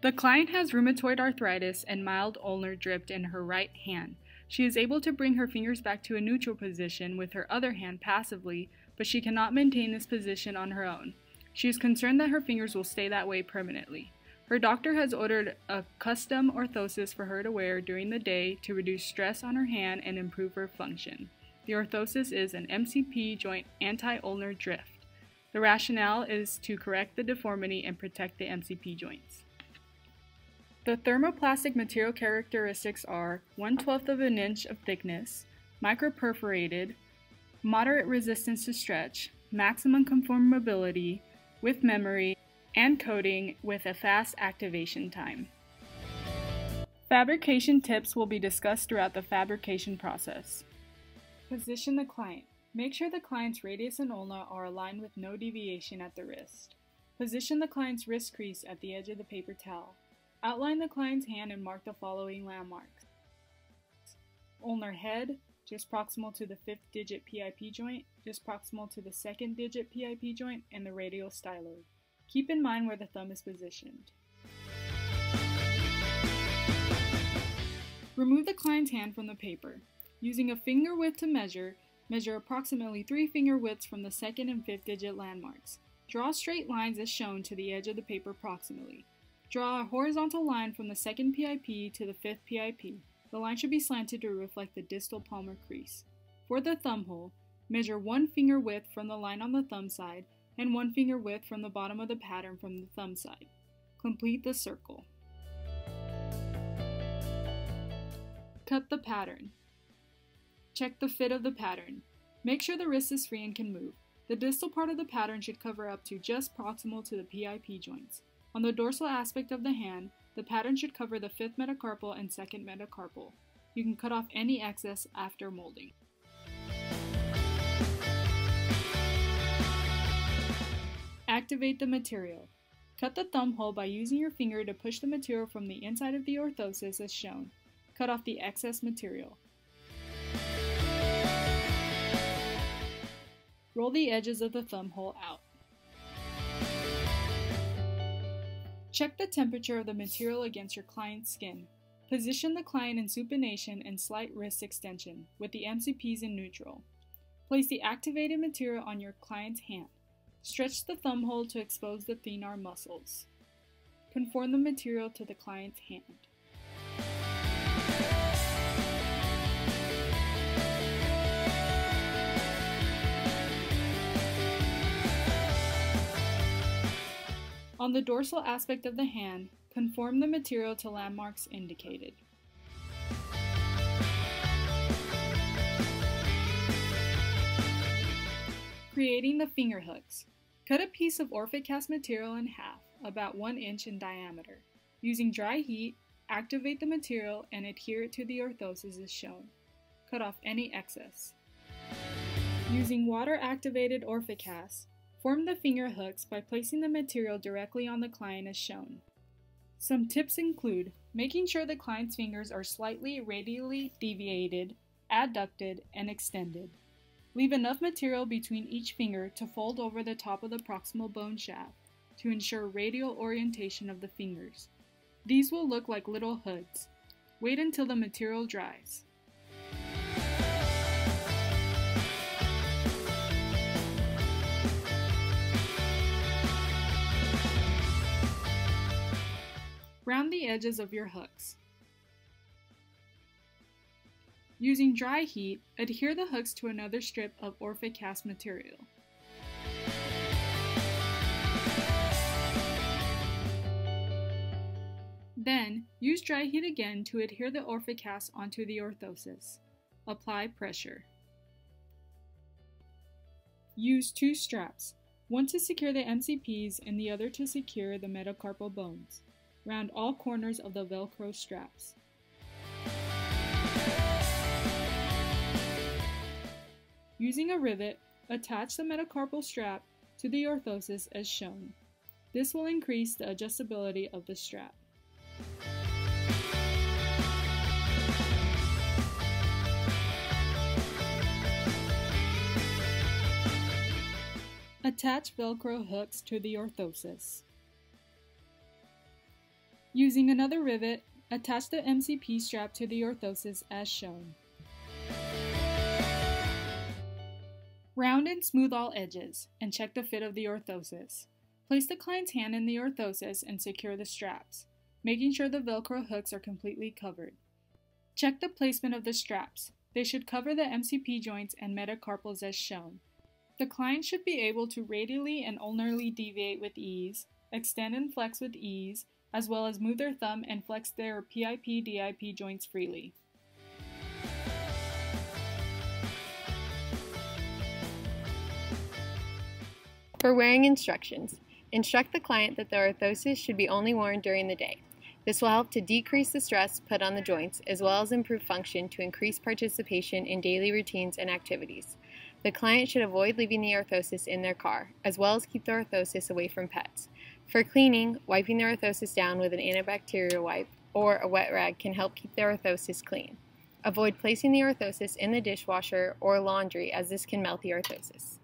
The client has rheumatoid arthritis and mild ulnar drift in her right hand. She is able to bring her fingers back to a neutral position with her other hand passively, but she cannot maintain this position on her own. She is concerned that her fingers will stay that way permanently. Her doctor has ordered a custom orthosis for her to wear during the day to reduce stress on her hand and improve her function. The orthosis is an MCP joint anti-ulnar drift. The rationale is to correct the deformity and protect the MCP joints. The thermoplastic material characteristics are 1/12 of an inch of thickness, microperforated, moderate resistance to stretch, maximum conformability, with memory, and coating with a fast activation time. Fabrication tips will be discussed throughout the fabrication process. Position the client. Make sure the client's radius and ulna are aligned with no deviation at the wrist. Position the client's wrist crease at the edge of the paper towel. Outline the client's hand and mark the following landmarks. Ulnar head, just proximal to the 5th digit PIP joint, just proximal to the 2nd digit PIP joint, and the radial styloid. Keep in mind where the thumb is positioned. Remove the client's hand from the paper. Using a finger width to measure approximately 3 finger widths from the 2nd and 5th digit landmarks. Draw straight lines as shown to the edge of the paper proximally. Draw a horizontal line from the 2nd PIP to the 5th PIP. The line should be slanted to reflect the distal palmar crease. For the thumb hole, measure 1 finger width from the line on the thumb side and 1 finger width from the bottom of the pattern from the thumb side. Complete the circle. Cut the pattern. Check the fit of the pattern. Make sure the wrist is free and can move. The distal part of the pattern should cover up to just proximal to the PIP joints. On the dorsal aspect of the hand, the pattern should cover the 5th metacarpal and 2nd metacarpal. You can cut off any excess after molding. Activate the material. Cut the thumb hole by using your finger to push the material from the inside of the orthosis as shown. Cut off the excess material. Roll the edges of the thumb hole out. Check the temperature of the material against your client's skin. Position the client in supination and slight wrist extension, with the MCPs in neutral. Place the activated material on your client's hand. Stretch the thumb hole to expose the thenar muscles. Conform the material to the client's hand. On the dorsal aspect of the hand, conform the material to landmarks indicated. Creating the finger hooks. Cut a piece of Orthosis material in half, about 1 inch in diameter. Using dry heat, activate the material and adhere it to the orthosis as shown. Cut off any excess. Using water-activated Orthosis, form the finger hooks by placing the material directly on the client as shown. Some tips include making sure the client's fingers are slightly radially deviated, adducted, and extended. Leave enough material between each finger to fold over the top of the proximal bone shaft to ensure radial orientation of the fingers. These will look like little hoods. Wait until the material dries. Round the edges of your hooks. Using dry heat, adhere the hooks to another strip of Orthosis material. Then, use dry heat again to adhere the Orthosis onto the orthosis. Apply pressure. Use 2 straps, one to secure the MCPs and the other to secure the metacarpal bones. Round all corners of the Velcro straps. Using a rivet, attach the metacarpal strap to the orthosis as shown. This will increase the adjustability of the strap. Attach Velcro hooks to the orthosis. Using another rivet, attach the MCP strap to the orthosis as shown. Round and smooth all edges, and check the fit of the orthosis. Place the client's hand in the orthosis and secure the straps, making sure the Velcro hooks are completely covered. Check the placement of the straps. They should cover the MCP joints and metacarpals as shown. The client should be able to radially and ulnarly deviate with ease, extend and flex with ease, as well as move their thumb and flex their PIP-DIP joints freely. For wearing instructions, instruct the client that the orthosis should be only worn during the day. This will help to decrease the stress put on the joints, as well as improve function to increase participation in daily routines and activities. The client should avoid leaving the orthosis in their car, as well as keep the orthosis away from pets. For cleaning, wiping the orthosis down with an antibacterial wipe or a wet rag can help keep the orthosis clean. Avoid placing the orthosis in the dishwasher or laundry, as this can melt the orthosis.